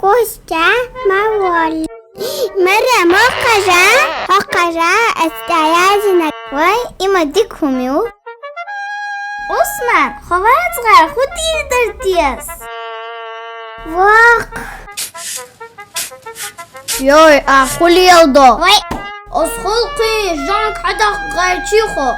Kostya mawal. مرة موقجة استعياذنا وای ایما دیکومیو عثمان خواهد غر خود دیر دردیست واق یای اخولی یلدا وای از خلقی جانک حدا غرچی خو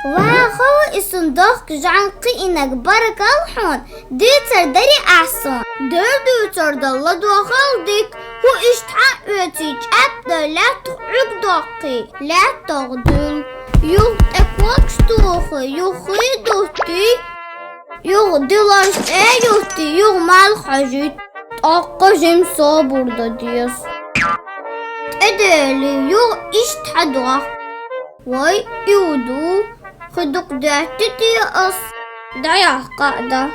واخو اسندوق جانقي انك برك الحون ديتر دري احسن دردوتر دالله دو خالدك هو اشتحق ötüç ابدا لا تقعد دقي لا تغدل يوغ اكواكش توخي يوخي دوتي يوغ دلاش يوتي يوغ مال حاجت اقا جيم صابر دا ديس ادالي يوغ اشتحدوخ واي يودو خدق دعتتي أص ضيع قاعدة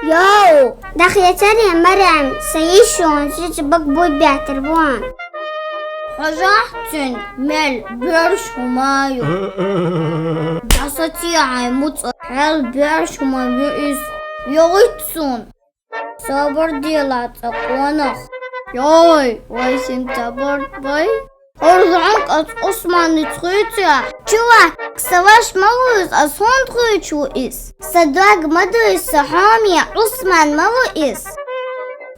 يو دخيتر يا مريم سيشون سيجبك بود بيعتربون حجاحتن مل برش همايو جاستي عيموت حال برش همايو إز يغيتسون صبر ديالات أقوانخ يوي ويسم تبرد باي Orzank az Osmanlı trütja. Чувак, саваш малус az hon trütju is. Sadag madus sahami Osman malu is.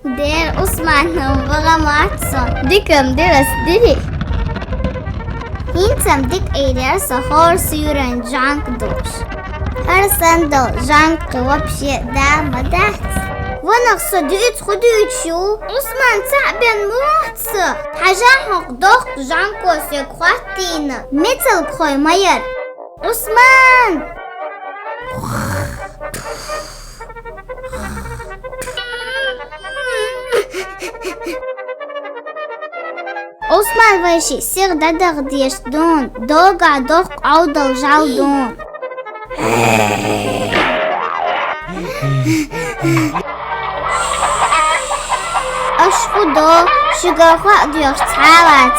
Der Osman'ın varamatson. Dikem deres diri. Hinsam dik eyler sahor suyuran jank duş. Her sandal jank вообще да мадахт. ونقصد خدوت شو عثمان تعبان موتس حاجة حق ضغط جانكو سيكواتين مثل بخوي مير عثمان عثمان ويشي سيغ دادغ ديش دون دوغا دوغ عودل جال دون أشخدو شجاخة ديوش تعالى